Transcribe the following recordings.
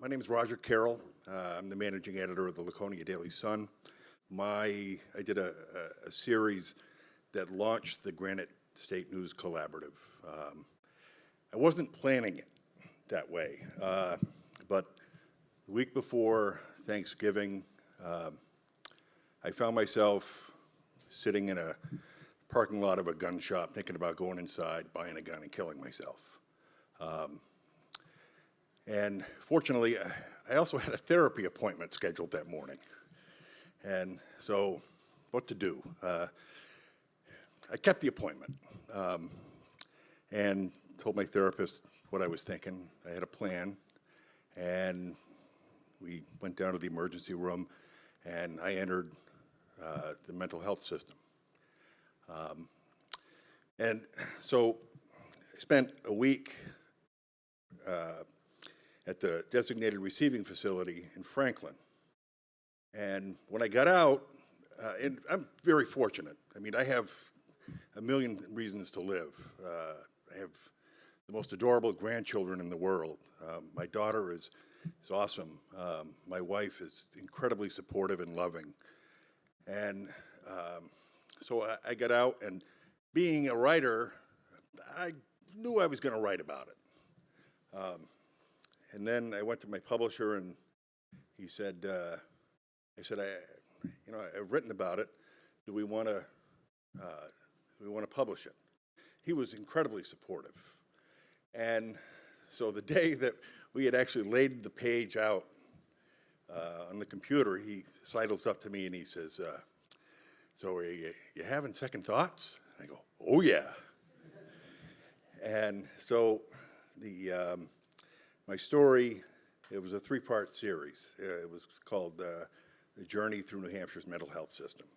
My name is Roger Carroll. I'm the managing editor of the Laconia Daily Sun. I did a series that launched the Granite State News Collaborative. I wasn't planning it that way, but the week before Thanksgiving, I found myself sitting in a parking lot of a gun shop thinking about going inside, buying a gun, and killing myself. And fortunately, I also had a therapy appointment scheduled that morning. And so, what to do? I kept the appointment and told my therapist what I was thinking. I had a plan, and we went down to the emergency room, and I entered the mental health system. And so I spent a week at the designated receiving facility in Franklin. And when I got out, and I'm very fortunate. I mean, I have a million reasons to live. I have the most adorable grandchildren in the world. My daughter is awesome. My wife is incredibly supportive and loving. And so I got out, and being a writer, I knew I was going to write about it. And then I went to my publisher, and he said, I've written about it. Do we want to publish it? He was incredibly supportive. And so the day that we had actually laid the page out on the computer, he sidles up to me and he says, so are you having second thoughts? I go, oh yeah. And so my story, it was a three-part series. It was called The Journey Through New Hampshire's Mental Health System.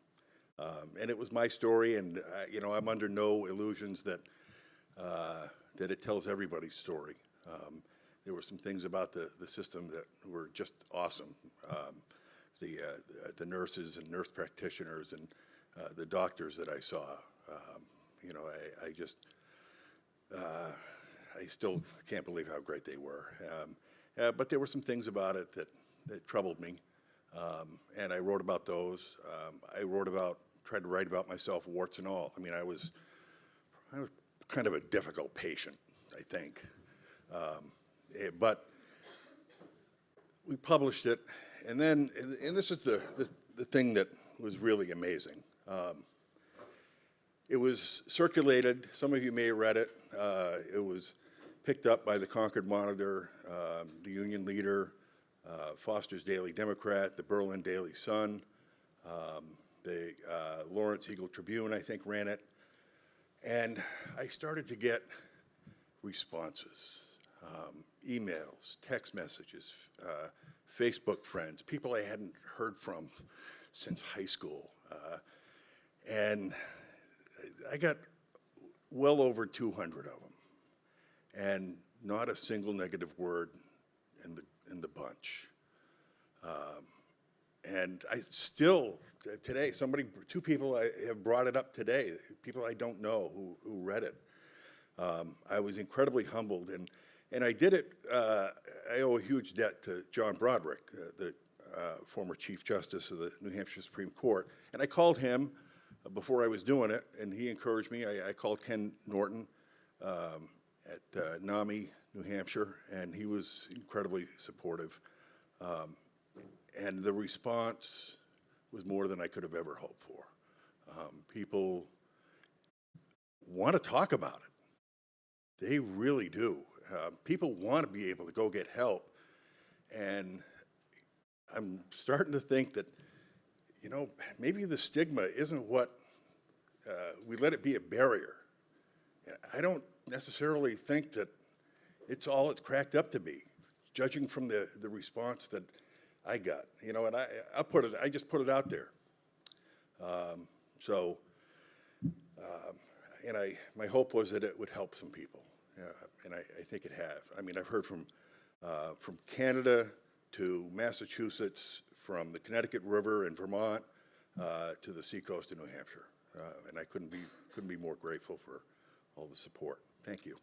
And it was my story, and I'm under no illusions that it tells everybody's story. There were some things about the system that were just awesome. The nurses and nurse practitioners and the doctors that I saw. I still can't believe how great they were. But there were some things about it that troubled me, and I wrote about those. Tried to write about myself, warts and all. I mean, I was kind of a difficult patient, I think. But we published it, and this is the thing that was really amazing. It was circulated. Some of you may have read it. It was picked up by the Concord Monitor, the Union Leader, Foster's Daily Democrat, the Berlin Daily Sun, the Lawrence Eagle Tribune, I think, ran it. And I started to get responses, emails, text messages, Facebook friends, people I hadn't heard from since high school. And I got well over 200 of them, and not a single negative word in the bunch. And I still, today, two people I have brought it up today, people I don't know who read it. I was incredibly humbled, and I did it, I owe a huge debt to John Broderick, the former Chief Justice of the New Hampshire Supreme Court. And I called him before I was doing it, and he encouraged me. I called Ken Norton at NAMI, New Hampshire, and he was incredibly supportive. And the response was more than I could have ever hoped for. People want to talk about it. They really do. People want to be able to go get help. And I'm starting to think that, maybe the stigma isn't what we let it be a barrier. I don't necessarily think that it's all it's cracked up to be, judging from the response that I got. And I just put it out there. My hope was that it would help some people, and I think it has. I mean, I've heard from Canada to Massachusetts, from the Connecticut River in Vermont to the seacoast of New Hampshire, and I couldn't be more grateful for all the support. Thank you.